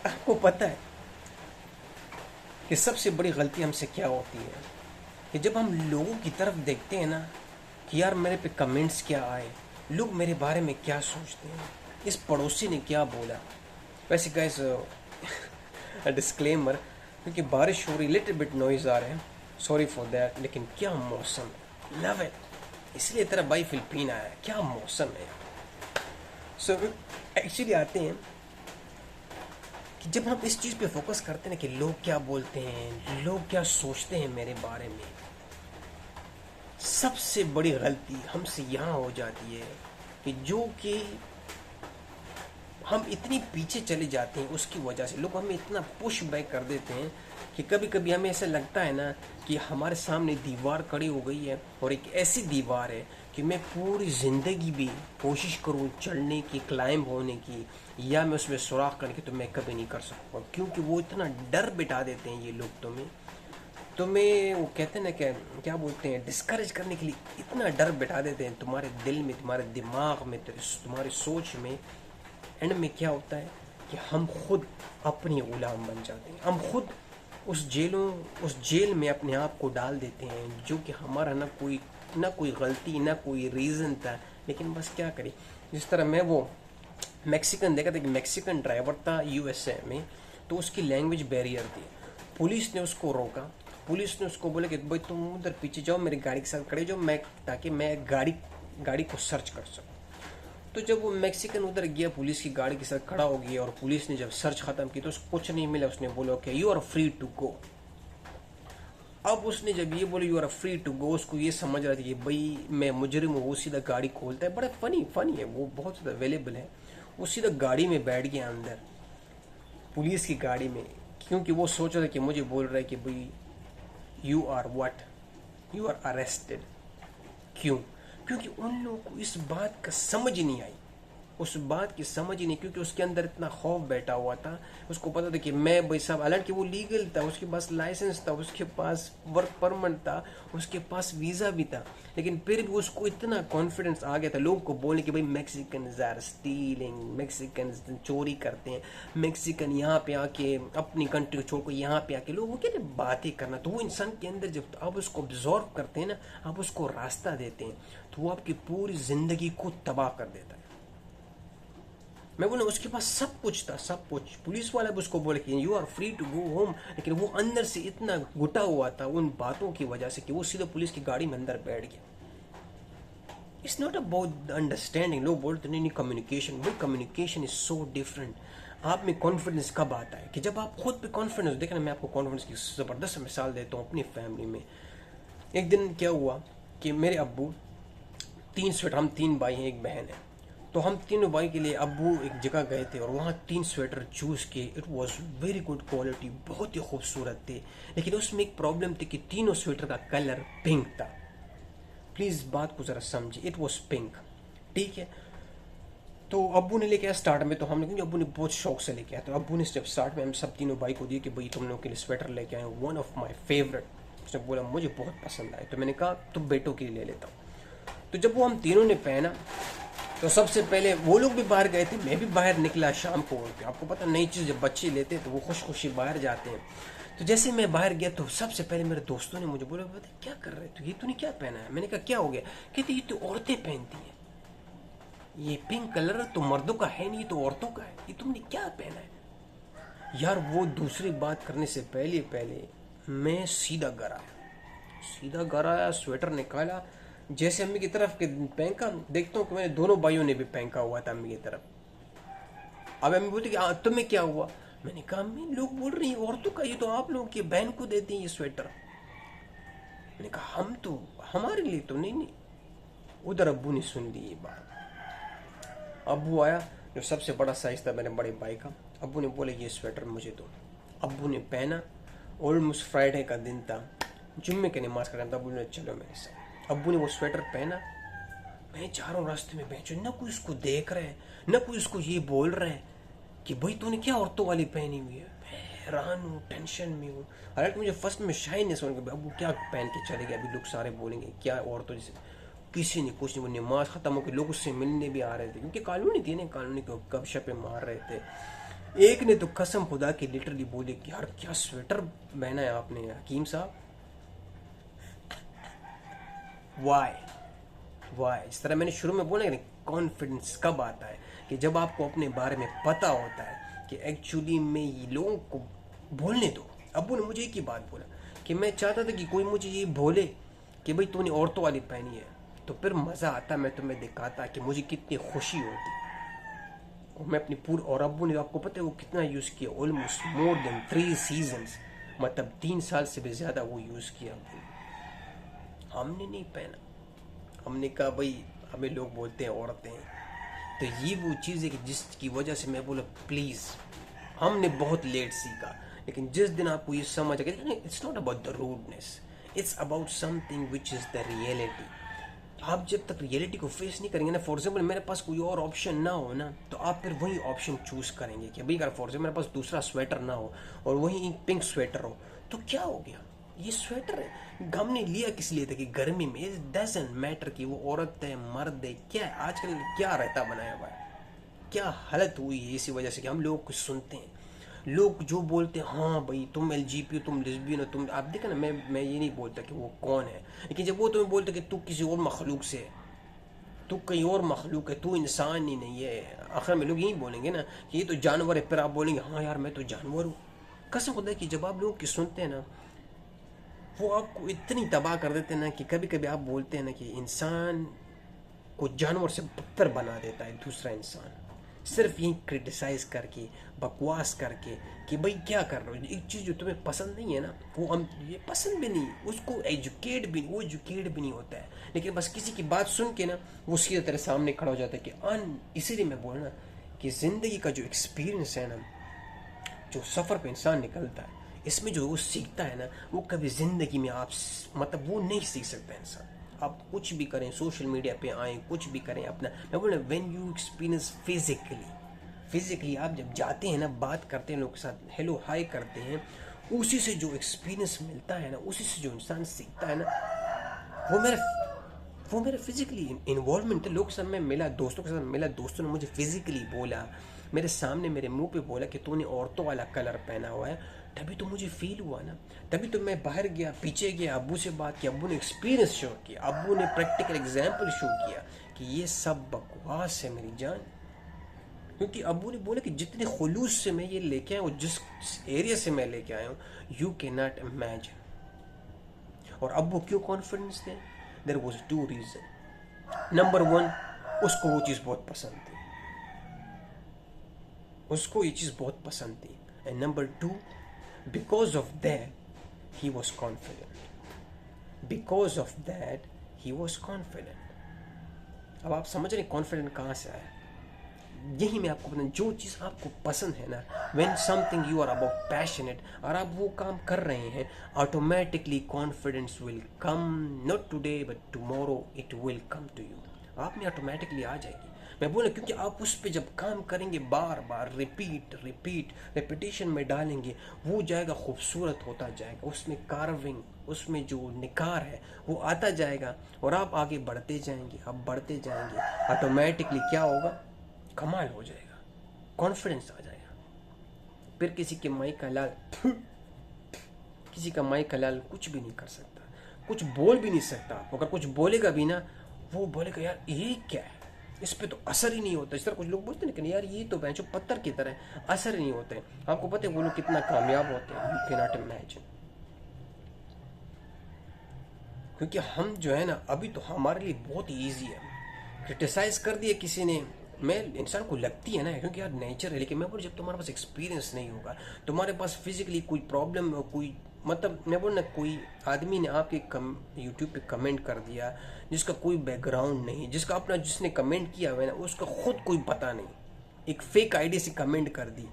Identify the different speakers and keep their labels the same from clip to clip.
Speaker 1: आपको पता है कि सबसे बड़ी गलती हमसे क्या होती है कि जब हम लोगों की तरफ देखते हैं ना कि यार मेरे पे कमेंट्स क्या आए, लोग मेरे बारे में क्या सोचते हैं, इस पड़ोसी ने क्या बोला। वैसे गाइस डिस्क्लेमर, क्योंकि बारिश हो रही, लिटिल बिट नॉइज आ रहे हैं, सॉरी फॉर दैट, लेकिन क्या मौसम है, लव इट। इसलिए तेरा भाई फिलिपीन आया है, क्या मौसम है। सो एक्चुअली आते हैं कि जब हम इस चीज़ पे फोकस करते हैं ना कि लोग क्या बोलते हैं, लोग क्या सोचते हैं मेरे बारे में, सबसे बड़ी गलती हमसे यहाँ हो जाती है कि जो कि हम इतनी पीछे चले जाते हैं, उसकी वजह से लोग हमें इतना पुश बैक कर देते हैं कि कभी कभी हमें ऐसा लगता है ना कि हमारे सामने दीवार खड़ी हो गई है, और एक ऐसी दीवार है कि मैं पूरी ज़िंदगी भी कोशिश करूँ चढ़ने की, क्लाइंब होने की, या मैं उसमें सुराख करने की, तो मैं कभी नहीं कर सकूँगा, क्योंकि वो इतना डर बिठा देते हैं ये लोग तुम्हें वो कहते हैं ना, क्या क्या बोलते हैं, डिस्करेज करने के लिए इतना डर बिठा देते हैं तुम्हारे दिल में, तुम्हारे दिमाग में, तुम्हारी सोच में। एंड में क्या होता है कि हम खुद अपनी गुलाम बन जाते हैं, हम खुद उस जेल में अपने आप को डाल देते हैं, जो कि हमारा ना कोई गलती, ना कोई रीज़न था, लेकिन बस क्या करें। जिस तरह मैं वो मैक्सिकन देखा था कि मैक्सिकन ड्राइवर था यूएसए में, तो उसकी लैंग्वेज बैरियर थी। पुलिस ने उसको रोका, पुलिस ने उसको बोला कि भाई तुम उधर पीछे जाओ, मेरी गाड़ी के साथ खड़े जाओ, मैं ताकि मैं गाड़ी को सर्च कर सकूँ। तो जब वो मैक्सिकन उधर गया, पुलिस की गाड़ी के साथ खड़ा हो गया, और पुलिस ने जब सर्च खत्म की तो उसको कुछ नहीं मिला। उसने बोला कि you are free to go. अब उसने जब ये बोला you are free to go, उसको ये समझ रहा था कि भाई मैं मुजरिम हूँ, वो सीधा गाड़ी खोलता है। बड़ा फनी है वो, बहुत ज़्यादा अवेलेबल है। वो सीधा गाड़ी में बैठ गया अंदर, पुलिस की गाड़ी में, क्योंकि वो सोच रहा था कि मुझे बोल रहा है कि भाई you are what, you are arrested. क्यों? क्योंकि उन लोगों को इस बात का समझ ही नहीं आई, उस बात की समझ ही नहीं, क्योंकि उसके अंदर इतना खौफ बैठा हुआ था। उसको पता था कि मैं भाई साहब, हालांकि वो लीगल था, उसके पास लाइसेंस था, उसके पास वर्क परमिट था, उसके पास वीज़ा भी था, लेकिन फिर भी उसको इतना कॉन्फिडेंस आ गया था लोगों को बोलने कि भाई मैक्सिकन आर स्टीलिंग, मैक्सिकन चोरी करते हैं, मैक्सिकन यहाँ पे आके अपनी कंट्री को छोड़ कर यहाँ पे आके लोगों के बातें करना। तो वो इंसान के अंदर जब आप उसको ऑब्जॉर्व करते हैं ना, आप उसको रास्ता देते हैं, तो वो आपकी पूरी ज़िंदगी को तबाह कर देता है। मैं बोला उसके पास सब कुछ था, सब कुछ। पुलिस वाला भी उसको बोले कि you are free to go home, लेकिन वो अंदर से इतना घुटा हुआ था उन बातों की वजह से कि वो सीधे पुलिस की गाड़ी में अंदर बैठ गया। It's not about understanding. लोग बोलते नहीं कम्युनिकेशन, वो कम्युनिकेशन इज सो डिफरेंट। आप में कॉन्फिडेंस कब आता है कि जब आप खुद पे कॉन्फिडेंस, देखना मैं आपको कॉन्फिडेंस की ज़बरदस्त मिसाल देता हूँ अपनी फैमिली में। एक दिन क्या हुआ कि मेरे अब्बू, तीन स्वेटर, हम तीन भाई हैं, एक बहन है, तो हम तीनों भाई के लिए अब्बू एक जगह गए थे और वहाँ तीन स्वेटर चूज़ किए। It was very good quality, बहुत ही खूबसूरत थे, लेकिन उसमें एक प्रॉब्लम थी कि तीनों स्वेटर का कलर पिंक था। प्लीज़ बात को ज़रा समझिए, इट वॉज पिंक, ठीक है। तो अब्बू ने लेके आया स्टार्ट में, तो हमने, क्योंकि अब्बू ने बहुत शौक से लेके आया, तो अब्बू ने जब स्टार्ट में हम सब तीनों भाई को दिए कि भाई तुम लोगों के लिए स्वेटर लेके आए, वन ऑफ माई फेवरेट। उसने बोला मुझे बहुत पसंद आए, तो मैंने कहा तुम बेटों के लिए ले लेता हूँ। तो जब वो हम तीनों ने पहना, तो सबसे पहले वो लोग भी बाहर गए थे, मैं भी बाहर निकला शाम को। आपको पता नई चीज़ जब बच्चे लेते हैं तो वो खुश खुशी बाहर जाते हैं। तो जैसे मैं बाहर गया तो सबसे पहले मेरे दोस्तों ने मुझे बोला बता क्या कर रहे हो, ये तूने क्या पहना है। मैंने कहा क्या हो गया। कहते ये तो औरतें पहनती हैं, ये पिंक कलर तो मर्दों का है नहीं, ये तो औरतों का है, ये तुमने क्या पहना है। यार वो दूसरी बात करने से पहले पहले मैं सीधा घर आया, स्वेटर निकाला, जैसे अम्मी की तरफ के फेंका, देखता हूँ कि मैंने दोनों भाइयों ने भी फेंका हुआ था अम्मी की तरफ। अब अम्मी बोलती कि तुम्हें क्या हुआ। मैंने कहा अम्मी लोग बोल रही हैं औरतों का, ये तो आप लोगों की बहन को देती हैं ये स्वेटर। मैंने कहा हम तो, हमारे लिए तो नहीं। उधर अब्बू ने सुन ली ये बात। अब्बू आया, जो सबसे बड़ा साइज था मेरे बड़े भाई का, अब्बू ने बोला ये स्वेटर मुझे दो। अब्बू ने पहना, ऑलमोस्ट फ्राइडे का दिन था, जुम्मे की नमाज का टाइम था। अब्बू ने चलो मेरे साथ। अब्बू ने वो स्वेटर पहना, मैं जा रहा हूँ रास्ते में, बेंचो ना कोई उसको देख रहा है, ना कोई उसको ये बोल रहा है कि भाई तूने क्या औरतों वाली पहनी हुई है। मैं हैरान हूँ, टेंशन में हूँ। हालांकि मुझे फर्स्ट में शाइनेस होने के, अब्बू क्या पहन के चले गए, अभी लोग सारे बोलेंगे क्या औरतों जैसे। किसी ने कुछ नहीं, वो नमाज ख़त्म हो गई, लोग उससे मिलने भी आ रहे थे, क्योंकि कॉलोनी थी ना, कॉलोनी को गपशपें मार रहे थे। एक ने तो कसम खुदा की लिटरली बोले कि यार क्या स्वेटर पहना है आपने हकीम साहब, वाई वाई। इस तरह मैंने शुरू में बोला कि कॉन्फिडेंस कब आता है, कि जब आपको अपने बारे में पता होता है कि एक्चुअली में ये लोगों को बोलने दो। अब्बू ने मुझे एक ही बात बोला कि मैं चाहता था कि कोई मुझे ये बोले कि भाई तूने औरतों वाली पहनी है, तो फिर मज़ा आता, मैं तुम्हें दिखाता कि मुझे कितनी खुशी होती। और मैं अपनी पूरी, और अब्बू ने आपको पता है वो कितना यूज़ किया, ऑलमोस्ट मोर देन 3 सीजन्स, मतलब 3 साल से भी ज़्यादा वो यूज़ किया अब्बू ने। हमने नहीं पहना, हमने कहा भाई हमें लोग बोलते हैं औरतें हैं। तो ये वो चीज़ है कि जिसकी वजह से मैं बोला प्लीज़, हमने बहुत लेट सीखा, लेकिन जिस दिन आपको ये समझ आ गया, it's not about the rudeness, it's about something which is the reality. आप जब तक रियलिटी को फेस नहीं करेंगे ना, फॉर एग्जाम्पल मेरे पास कोई और ऑप्शन ना हो ना, तो आप फिर वही ऑप्शन चूज करेंगे कि भाई अगर फॉर एग्जाम्पल मेरे पास दूसरा स्वेटर ना हो और वही एक पिंक स्वेटर हो, तो क्या हो गया, ये स्वेटर है, हमने लिया किस लिए था कि गर्मी में, इट डजंट मैटर कि वो औरत है मर्द है क्या है, आजकल क्या रहता बनाया हुआ है, क्या हालत हुई है इसी वजह से कि हम लोग कुछ सुनते हैं। लोग जो बोलते हैं हाँ भाई तुम एलजीपी हो, तुम लेस्बियन हो, तुम, आप देखा ना, मैं ये नहीं बोलता कि वो कौन है, लेकिन जब वो तुम्हें बोलते कि तू किसी और मखलूक से है, तू कहीं और मखलूक है, तू इंसान ही नहीं है, आखिर में लोग यही बोलेंगे ना कि ये तो जानवर है, फिर आप बोलेंगे हाँ यार मैं तो जानवर हूँ। कसम खुदा कि जब आप लोग की सुनते हैं ना, वो आपको इतनी तबाह कर देते हैं ना कि कभी कभी आप बोलते हैं ना कि इंसान को जानवर से बदतर बना देता है दूसरा इंसान, सिर्फ यही क्रिटिसाइज करके, बकवास करके कि भाई क्या कर रहे हो, एक चीज़ जो तुम्हें पसंद नहीं है ना, वो हम ये पसंद भी नहीं, उसको एजुकेट भी, वो एजुकेट भी नहीं होता है, लेकिन बस किसी की बात सुन के ना वो सीधे तेरे सामने खड़ा हो जाता है कि इसीलिए मैं बोलना कि ज़िंदगी का जो एक्सपीरियंस है ना, जो सफ़र पे इंसान निकलता है, इसमें जो वो सीखता है ना, वो कभी ज़िंदगी में आप मतलब वो नहीं सीख सकता इंसान। आप कुछ भी करें, सोशल मीडिया पे आए, कुछ भी करें अपना, मैं बोल रहा हूँ व्हेन यू एक्सपीरियंस फिजिकली आप जब जाते हैं ना, बात करते हैं लोगों के साथ, हेलो हाय करते हैं, उसी से जो एक्सपीरियंस मिलता है ना, उसी से जो इंसान सीखता है ना, वो मेरा फिजिकली इन्वॉल्वमेंट है। लोग सब मैं मिला, दोस्तों के साथ मिला, दोस्तों ने मुझे फिजिकली बोला, मेरे सामने मेरे मुंह पे बोला कि तूने औरतों वाला कलर पहना हुआ है, तभी तो मुझे फील हुआ ना, तभी तो मैं बाहर गया, पीछे गया, अब्बू से बात की, अब्बू ने एक्सपीरियंस शो किया, अब्बू ने प्रैक्टिकल एग्जाम्पल शो किया कि ये सब बकवास है मेरी जान। क्योंकि अब्बू ने बोला कि जितने खुलूस से मैं ये लेके आया हूँ, जिस एरिया से मैं लेके आया हूँ, यू कैन नॉट इमेजिन। और अब्बू क्यों कॉन्फिडेंस थे, देयर वाज 2 रीजन। नंबर 1, उसको वो चीज़ बहुत पसंद थी, उसको ये चीज़ बहुत पसंद थी, and number 2, because of that he was confident, because of that he was confident. अब आप समझ रहे कॉन्फिडेंट कहाँ से आया, यही मैं आपको बताऊँ, जो चीज़ आपको पसंद है ना, when something you are about passionate, और आप वो काम कर रहे हैं, automatically confidence will come, not today but tomorrow it will come to you, आप में ऑटोमेटिकली आ जाएगी। मैं बोला क्योंकि आप उस पर जब काम करेंगे, बार बार रिपीटेशन में डालेंगे, वो जाएगा, खूबसूरत होता जाएगा, उसमें कार्विंग, उसमें जो निखार है वो आता जाएगा, और आप आगे बढ़ते जाएंगे, आप बढ़ते जाएंगे, ऑटोमेटिकली क्या होगा, कमाल हो जाएगा, कॉन्फिडेंस आ जाएगा। फिर किसी के माई का लाल किसी का माई का लाल कुछ भी नहीं कर सकता, कुछ बोल भी नहीं सकता, अगर कुछ बोलेगा भी ना, वो बोलेगा यार ये क्या है, इस पे तो असर ही नहीं होता। इस तरह कुछ लोग बोलते हैं लेकिन यार ये तो बेंचो पत्थर की तरह है, असर ही नहीं होते हैं। आपको पता है वो लोग कितना कामयाब होते हैं, यू कैन नॉट इमेजिन। क्योंकि हम जो है ना, अभी तो हमारे लिए बहुत ईजी है, क्रिटिसाइज कर दिया किसी ने, मैं इंसान को लगती है ना, क्योंकि यार नेचर है, लेकिन मैं बोल जब तुम्हारे पास एक्सपीरियंस नहीं होगा, तुम्हारे पास फिजिकली कोई प्रॉब्लम, कोई मतलब मैं बोल ना, कोई आदमी ने आपके यूट्यूब पे कमेंट कर दिया जिसका कोई बैकग्राउंड नहीं, जिसका अपना, जिसने कमेंट किया हुआ है ना उसका खुद कोई पता नहीं, एक फेक आईडी से कमेंट कर दी,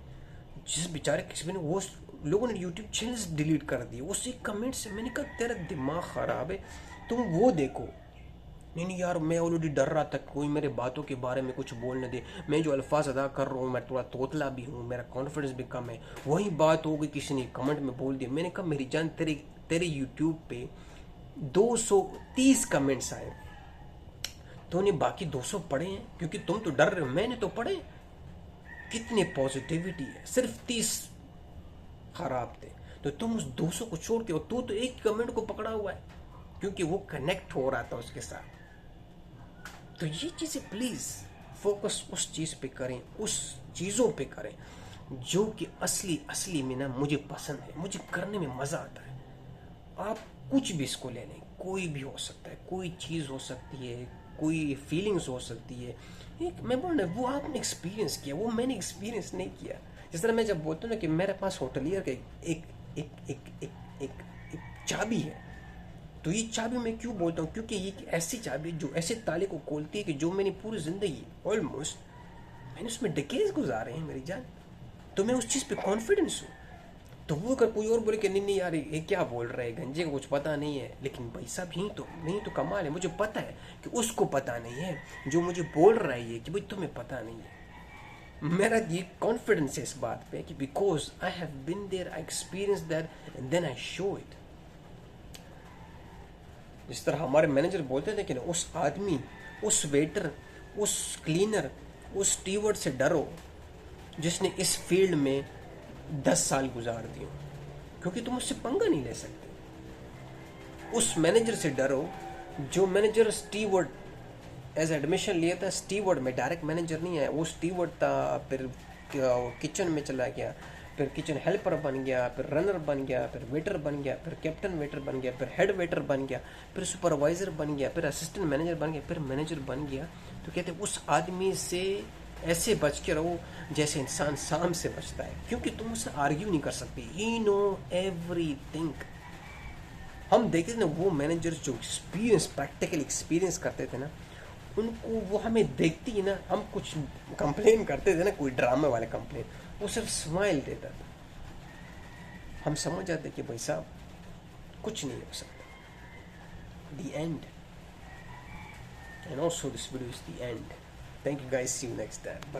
Speaker 1: जिस बेचारे किसी ने, वो लोगों ने यूट्यूब चैनल्स डिलीट कर दिए उसी कमेंट से। मैंने कहा तेरा दिमाग ख़राब है, तुम वो देखो। नहीं नहीं यार, मैं ऑलरेडी डर रहा था कोई मेरे बातों के बारे में कुछ बोल न दे, मैं जो अल्फाज अदा कर रहा हूँ, मैं थोड़ा तोतला भी हूँ, मेरा कॉन्फिडेंस भी कम है। वही बात हो गई, किसी ने कमेंट में बोल दिया, मैंने कहा मेरी जान, तेरे तेरे यूट्यूब पे 230 कमेंट्स आए, तूने बाकी 200 पढ़े हैं? क्योंकि तुम तो डर रहे हो, मैंने तो पढ़े। कितने पॉजिटिविटी है, सिर्फ 30 खराब थे। तो तुम उस 200 को छोड़ के, और तू तो एक कमेंट को पकड़ा हुआ है क्योंकि वो कनेक्ट हो रहा था उसके साथ। तो ये चीज़ें प्लीज़ फोकस उस चीज़ पे करें, उस चीज़ों पे करें जो कि असली असली में ना मुझे पसंद है, मुझे करने में मज़ा आता है। आप कुछ भी इसको ले लें, कोई भी हो सकता है, कोई चीज़ हो सकती है, कोई फीलिंग्स हो सकती है। एक मैं बोल रहा वो आपने एक्सपीरियंस किया, वो मैंने एक्सपीरियंस नहीं किया। जिस तरह मैं जब बोलता हूँ ना कि मेरे पास होटलियर का एक एक एक एक एक, एक, एक चाबी है, तो ये चाबी मैं क्यों बोलता हूँ, क्योंकि ये एक ऐसी चाबी जो ऐसे ताले को खोलती है कि जो मैंने पूरी ज़िंदगी ऑलमोस्ट मैंने उसमें डिकेज गुजारे हैं मेरी जान। तो मैं उस चीज़ पे कॉन्फिडेंस हूँ। तो वो अगर कोई और बोले कि नहीं नहीं यार ये क्या बोल रहे हैं, गंजे को कुछ पता नहीं है, लेकिन भाई साहब यही तो कमाल है, मुझे पता है कि उसको पता नहीं है जो मुझे बोल रहा है ये कि भाई तुम्हें पता नहीं है। मेरा ये कॉन्फिडेंस है इस बात पे कि because I have been there, I experience that and then I show it. जिस तरह हमारे मैनेजर बोलते थे कि ना उस आदमी, उस वेटर, उस क्लीनर, उस स्टीवर्ड से डरो जिसने इस फील्ड में 10 साल गुजार दिए, क्योंकि तुम उससे पंगा नहीं ले सकते। उस मैनेजर से डरो जो मैनेजर स्टीवर्ड एज एडमिशन लिया था, स्टीवर्ड में डायरेक्ट मैनेजर नहीं आया, वो स्टीवर्ड था, फिर किचन में चला गया, फिर किचन हेल्पर बन गया, फिर रनर बन गया, फिर वेटर बन गया, फिर कैप्टन वेटर बन गया, फिर हेड वेटर बन गया, फिर सुपरवाइजर बन गया, फिर असिस्टेंट मैनेजर बन गया, फिर मैनेजर बन गया। तो कहते उस आदमी से ऐसे बच के रहो जैसे इंसान सांप से बचता है, क्योंकि तुम उससे आर्ग्यू नहीं कर सकते। ही नो एवरीथिंग। हम देखते थे ना वो मैनेजर्स जो एक्सपीरियंस, प्रैक्टिकल एक्सपीरियंस करते थे ना, उनको वो हमें देखती ही ना, हम कुछ कंप्लेन करते थे ना, कोई ड्रामे वाले कंप्लेन, वो सिर्फ स्माइल देता था। हम समझ जाते कि भाई साहब कुछ नहीं हो सकता। The end. And also this video is the end. Thank you guys. See you next time. Bye.